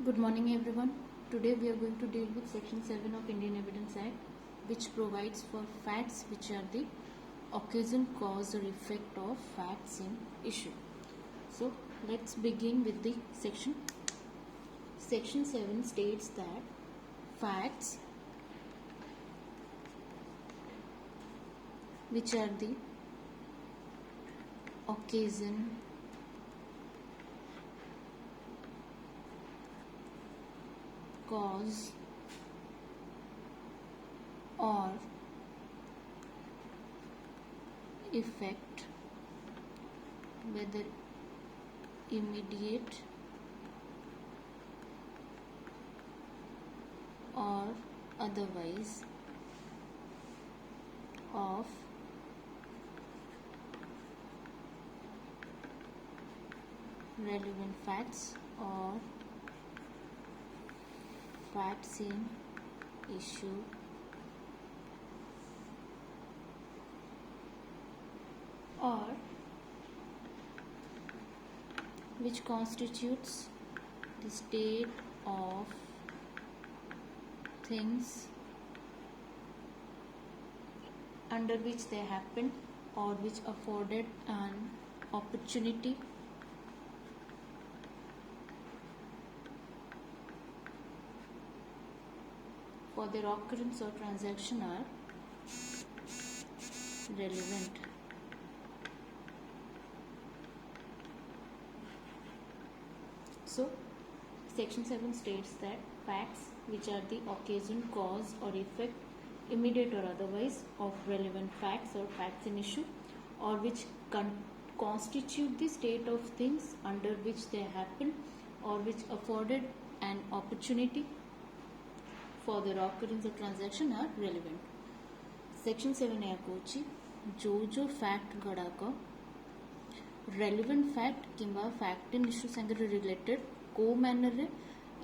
Good morning everyone. Today we are going to deal with section 7 of Indian Evidence Act, which provides for facts which are the occasion, cause or effect of facts in issue. So let's begin with the section. Section 7 states that facts which are the occasion, cause or effect, whether immediate or otherwise, of relevant facts or facts in issue or which constitutes the state of things under which they happen or which afforded an opportunity for their occurrence or transaction are relevant. So, section 7 states that facts which are the occasion, cause or effect, immediate or otherwise, of relevant facts or facts in issue or which constitute the state of things under which they happen or which afforded an opportunity for their occurrence or transaction are relevant. Section 7 या कौची जो fact गुड़ाक relevant fact किंबा fact in issue संगे related को manner रे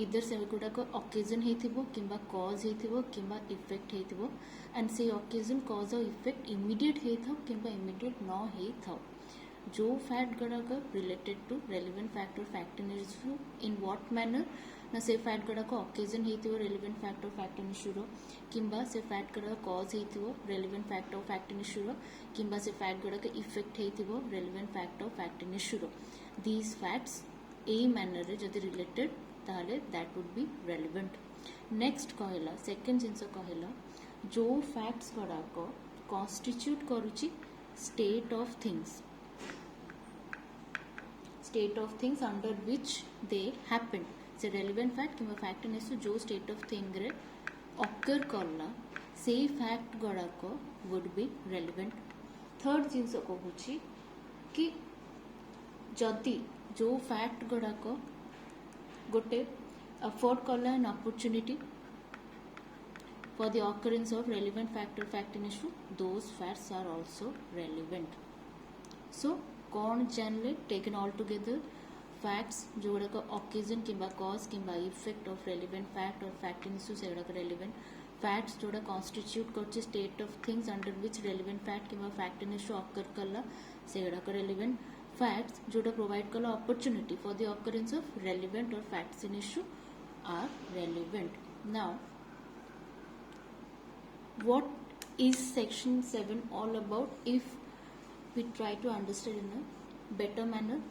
इधर से गुड़ाक ऑकेजन हेथिबो किंबा कॉज हेथिबो किंबा इफेक्ट हेथिबो एंड से ऑकेजन कॉज और इफेक्ट इमीडिएट हेथाव किंबा इमीडिएट न हेथाव जो फैक्ट गुड़ाक रिलेटेड टू रेलिवेंट फैक्ट और fact in issue in what manner ना से फैक्ट गुड़ाक ऑकेजन हेथिबो रेलिवेंट फैक्ट और फैक्ट इन इश्यू रो किंबा से फैक्ट गुड़ाक कॉज हेथिबो रेलिवेंट फैक्ट और फैक्ट इन इश्यू रो किंबा से फैक्ट गुड़ाक इफेक्ट हेथिबो रेलिवेंट फैक्ट और fact in issue row these facts ए मैनर रे जदि रिलेटेड ताहले that would be relevant. Next कहला सेकंड जिंस कहला जो फैक्ट्स गुड़ाक कॉन्स्टिट्यूट करूची state of things under which they happen से रेलिवेंट फैक्ट किंवा फैक्ट इन इश्यू जो स्टेट ऑफ थिंग रे ऑकर करला से फैक्ट गुड़ाक वुड बी रेलिवेंट. थर्ड जिंस कहूची कि जदि जो फैक्ट गुड़ाक गोटे अफोर्ड करला an opportunity for the occurrence of relevant fact और fact in issue those facts are also relevant. So कौन जानले टेकन ऑल टुगेदर फैक्ट्स जो गुड़ाक ऑकेजन किंबा कॉज किंबा इफेक्ट ऑफ रेलिवेंट फैक्ट और फैक्ट इन इश्यू से गुड़ाक रेलिवेंट फैक्ट्स जोड़ा कॉन्स्टिट्यूट कर state of things under which relevant fact किंबा फैक्ट इन इश्यू ऑकर करला से गुड़ाक रेलिवेंट फैक्ट्स जोड़ा प्रोवाइड करला opportunity for the occurrence of relevant और facts in issue are relevant. Now what is section 7 all about if we try to understand in a better manner?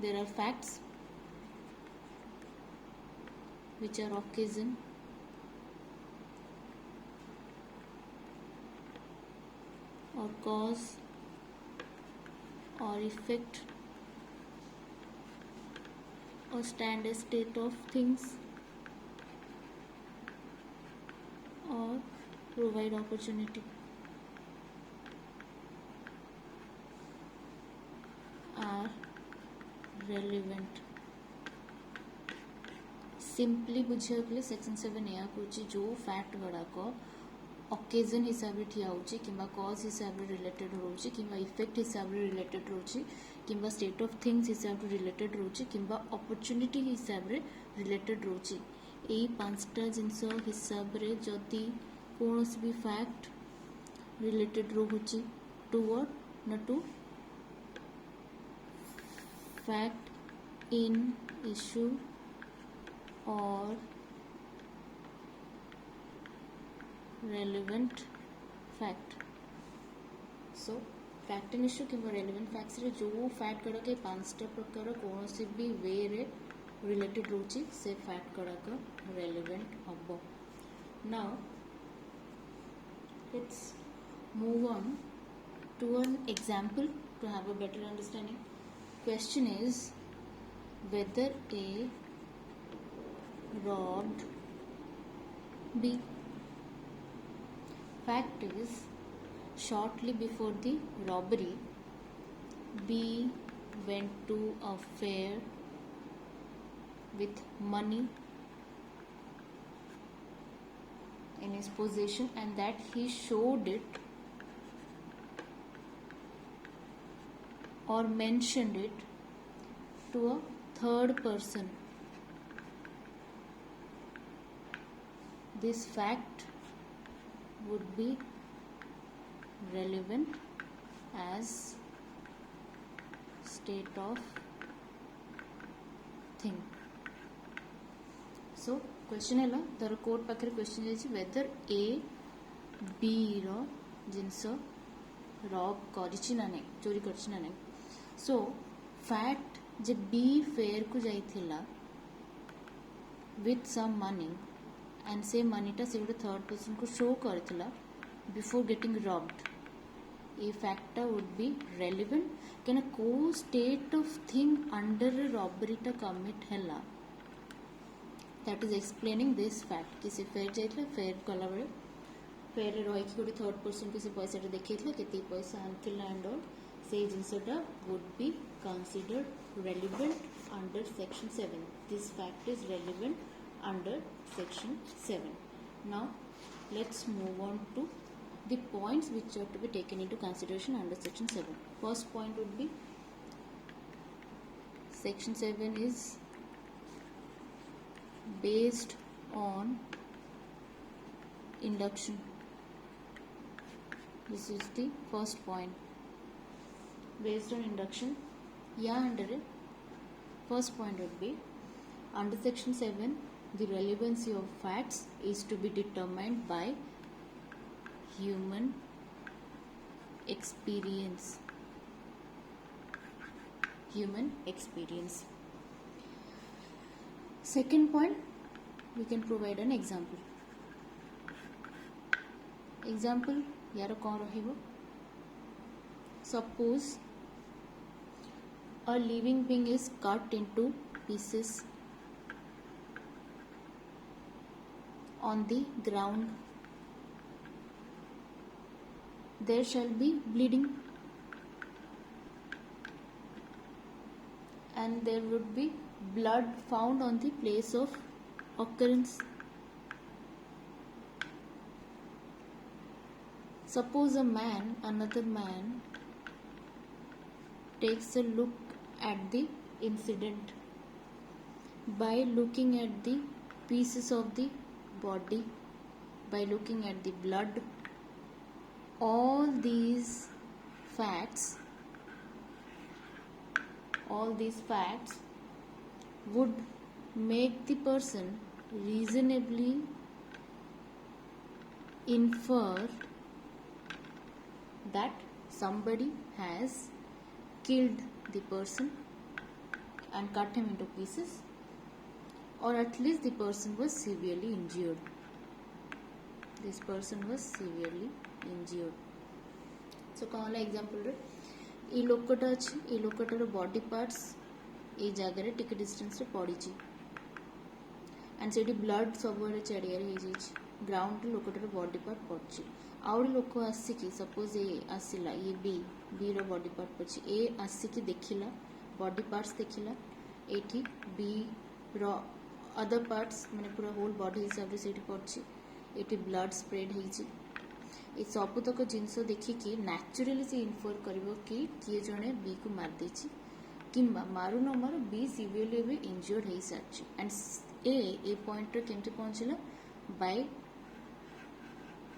There are facts which are occasion, or cause or effect or stand a state of things or provide opportunity are relevant. Simply बुझे गले section 7 या कुछ जो fact गुड़ाक occasion हिसाब रे ठिया होची किंबा कॉज हिसाब रे रिलेटेड होची किंबा इफेक्ट हिसाब रे रिलेटेड होची किंबा स्टेट ऑफ थिंग्स हिसाब रे रिलेटेड होची किंबा अपॉर्चुनिटी हिसाब रे रिलेटेड होची एई पांचटा जिंस हिसाब रे जदी कोनोसी भी फैक्ट रिलेटेड रोहुची टू व्हाट ना to fact in issue or relevant fact. So fact and issue किंवा relevant facts रे जो fact गुड़ाक पांचटा प्रकार कौन भी वे रे related रोची से fact गुड़ाक relevant हबो. Now let's move on to an example to have a better understanding. Question is whether A robbed B. Fact is, shortly before the robbery, B went to a fair with money in his possession and that he showed it or mentioned it to a third person. This fact would be relevant as state of thing. So question है धर court पाखे question जाइए whether A B रो जिनस rob करिछि ना नहीं चोरी करिछि ना नहीं. सो फैक्ट जे बी फेयर को जाइथिला विथ सम मनी एंड से मनीटा से गोटे थर्ड पर्सन को शो करथिला बिफोर गेटिंग रॉब्ड. ए फैक्टा वुड बी रेलिवेंट कैन को स्टेट ऑफ थिंग अंडर रॉबरीटा कमिट हैला. That is explaining this fact कि से फेयर जाइथिला फेयर कला बेले फेयर रही गोटे थर्ड पर्सन को से पैसा देखा के पैसा आनथिला एंड ऑल से जिनसटा would be considered relevant under section 7. This fact is relevant under section 7. Now let's move on to the points which are to be taken into consideration under section 7. First point would be section 7 is based on induction. This is the first point. Based on induction, yeah, under it. First point would be under section 7 the relevancy of facts is to be determined by human experience. Human experience. Second point, we can provide an example. Example यार कौन रहिबो? Suppose a living being is cut into pieces on the ground. There shall be bleeding and there would be blood found on the place of occurrence. Suppose another man takes a look at the incident. By looking at the pieces of the body, by looking at the blood, all these facts would make the person reasonably infer that somebody has killed the person and cut him into pieces, or at least the person was severely injured. This person was severely injured. So कौन example रे ए लोकटा अछि ए लोकटार body parts A जगह रे टिके distance रे पड़ी छि and Sethi blood सबरे चढ़िया रे हे छि ग्राउंड रे लोकटार बॉडी पार्ट पड़छि. आउड लोक आसिकी सपोज ए आसिला ये बी रो बॉडी पार्ट पड़छि ए आसिकी देखिला बॉडी पार्ट्स देखिला एठी बी रो अदर पार्ट्स माने पूरा होल बॉडी हिसाब से सेठी पड़छि एठी ब्लड स्प्रेड हेछि. ए सबुतक जिनस देखिकी नेचुरली से इन्फर करिवो कि किए जणे बी को मार देछि किंबा मारू न मारू बी सिवियरली भी इंजर्ड हे सारछि एंड ए पॉइंट रे केमते पहुंचला बाय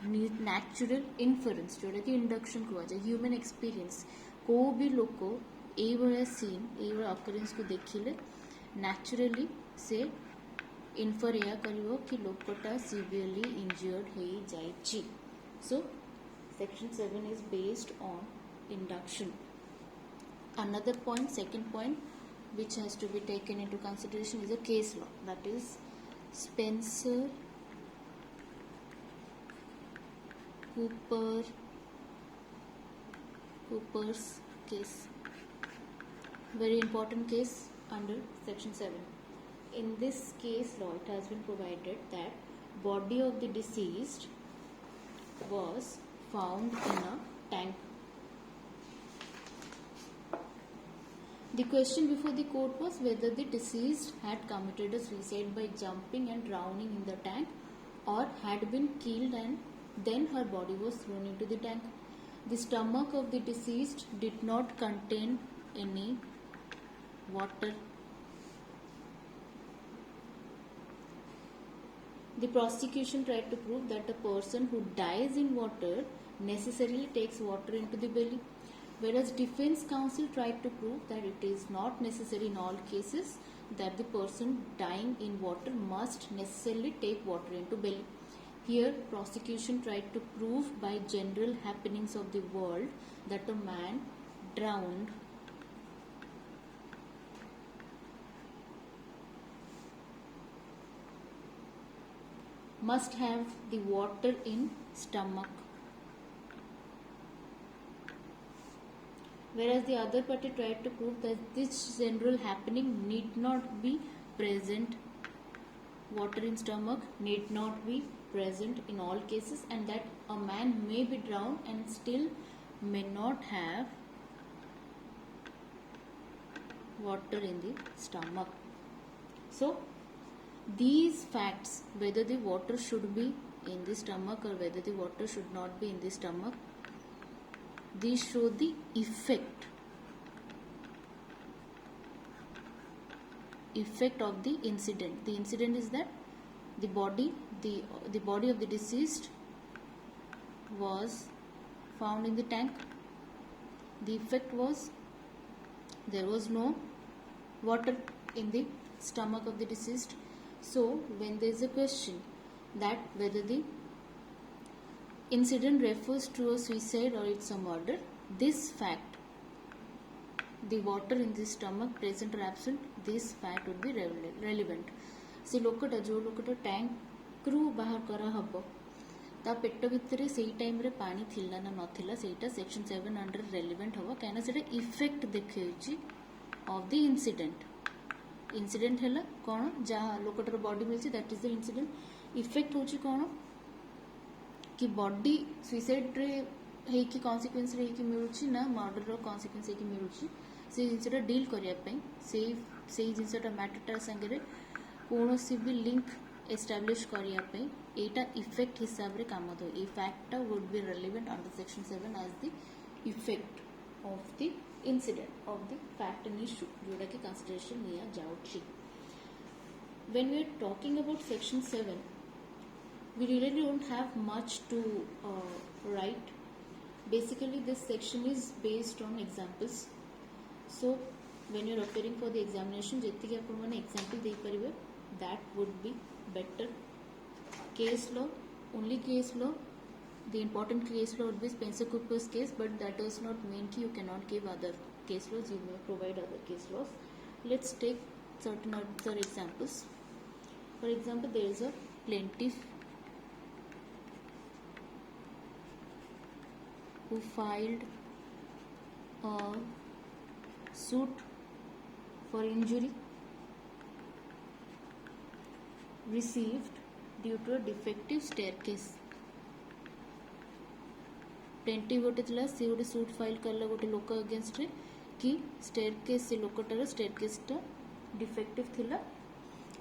नेचुरल इन्फरेंस जोटा कि इंडक्शन को जाए ह्यूमन एक्सपीरियंस को भी लोक ये सीन ये अकरेन्स को देखिले नेचुरली से इनफर या करिवो कि लोकटा सिवियरली इंजुर्ड हो जाइछि. So section 7 is based on induction. Another point, second point, which has to be taken into consideration is a case law, that is Spencer Cooper's case. Very important case under section 7. In this case law, it has been provided that body of the deceased was found in a tank. The question before the court was whether the deceased had committed a suicide by jumping and drowning in the tank, or had been killed and then her body was thrown into the tank. The stomach of the deceased did not contain any water. The prosecution tried to prove that a person who dies in water necessarily takes water into the belly, whereas defense counsel tried to prove that it is not necessary in all cases that the person dying in water must necessarily take water into belly. Here prosecution tried to prove by general happenings of the world that a man drowned must have the water in stomach, whereas the other party tried to prove that this general happening need not be present. Water in stomach need not be present in all cases, and that a man may be drowned and still may not have water in the stomach. So these facts, whether the water should be in the stomach or whether the water should not be in the stomach, these show the effect of the incident. The incident is that the body of the deceased was found in the tank. The effect was there was no water in the stomach of the deceased. So when there is a question that whether the incident refers to a suicide or it's a murder, this fact, the water in the stomach present or absent, this fact would be relevant. से लोकटा जो लोकटा tank रु बाहर करा हबो ता पेट भितर से time रे पानी थिला ना नथिला सेटा सेक्शन 7 अंडर रेलेवेंट हबो काना सेटा इफेक्ट देखैछि ऑफ द इंसिडेंट है कौन जहाँ लोकटर बॉडी मिलती that is the incident. Effect होची कौन कि बॉडी सुइसाइड रे है कि कॉन्सिक्वेंस रे कि मिलुची ना मर्डर रो कॉन्सिक्वेंस है कि मिलुची से जिनसटा डील करिया पई से जिनसटा मैटरटा संगे कौन सी भी लिंक एस्टाब्लिश करिया पई एटा इफेक्ट हिसाब रे काम दो. A fact would be relevant under section 7 as the effect of the incident of the fact and issue जोड़ा की consideration लिया जाउची. When we are talking about section 7, we really don't have much to write. Basically this section is based on examples. So when you are appearing for the examination जेति कि आपण माने example दे परिबे that would be better. Case law, only case law, the important case law would be Spencer Cooper's case, but that does not mean you cannot give other case laws. You may provide other case laws. Let's take certain other examples. For example, there is a plaintiff who filed a suit for injury received due to a defective staircase. Plaintiff गोटे थिला से गोटे suit file करला गोटे लोक against रे कि staircase से लोकटार स्टेयरकेसटा डिफेक्टिव थिला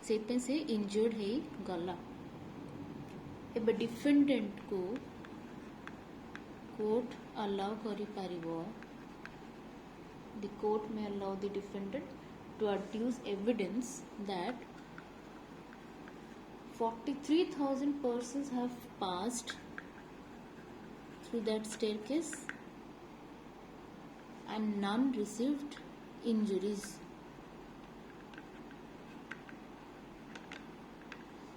से से इंजर्ड हे गला. एबे डिफेंडेंट को कोर्ट अलाउ करि पारिबो. The court may allow the defendant to adduce evidence that 43,000 persons have passed through that staircase and none received injuries.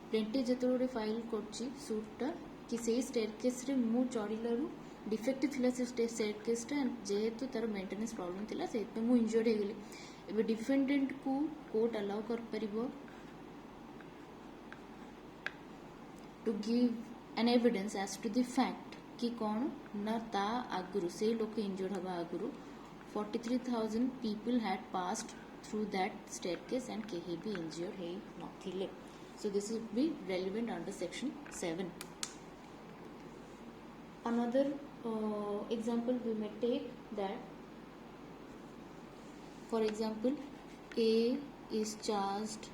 Plaintiff जो गोटे फाइल कर सुटटा कि से स्टेयरकेस रे मु चढ़िलु डिफेक्टिव थिला से स्टेयरकेसटा जेहेतु तार मेंटेनेंस प्रॉब्लम थिला से मु इंजर्ड हो गली एबे डिफेंडेंट को कोर्ट अलाउ कर परिबो to give an evidence as to the fact कि कौन ना ता आगुरु से लोक इंजर्ड हवा आगुरु 43,000 people had passed through that staircase and kehi भी injured है नथिले. So this will be relevant under section 7. Another example we may take that, for example, A is charged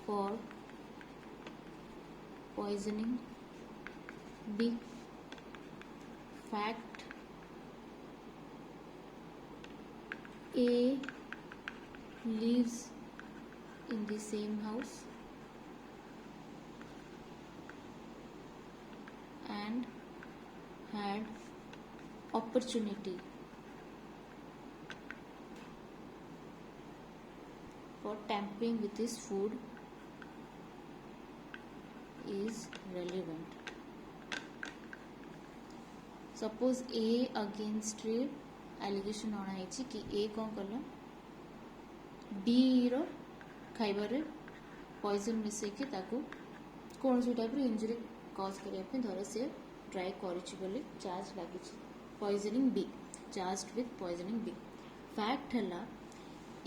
for poisoning B. Fact: A lives in the same house and had opportunity for tampering with his food is relevant. Suppose A against रे allegation Anai कि ए कौन कला B रो खाइबारे poison मिसेकी ताकू कौन सी type injury cause करने धर से try कर चार्ज लगी poisoning be charge with poisoning B. Fact है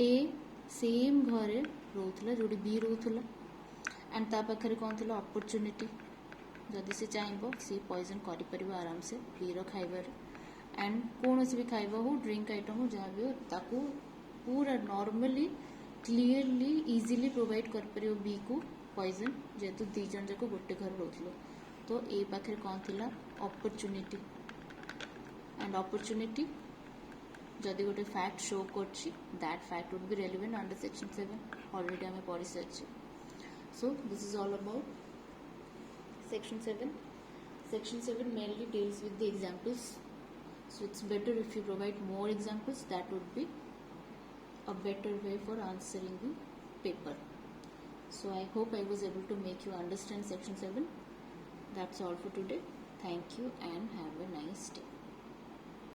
ए सेम घरे रोला जो बी रोला एंड ता पाखे कौन थी अपॉर्चुनिटी जदि से चाहब सी पॉइजन कर आराम से बी रो खाइबार एंड कौन भी खाइबा हो ड्रिंक आइटम हो जहाँ भी हो ताकू पूरा नॉर्मली क्लीयरली इजीली प्रोवाइड कर परियो बी को पॉइजन जेहेतु दी जन जाक गोटे घर रोलो तो ए पाखे कौन थी अपॉर्चुनिटी एंड अपॉर्चुनिटी जदि गोटे फैक्ट शो कर that fact would be relevant under section 7 already आम पढ़ी सारी. So this is all about section 7. Section 7 mainly deals with the examples, so it's better if you provide more examples. That would be a better way for answering the paper. So I hope I was able to make you understand section 7. That's all for today. Thank you and have a nice day.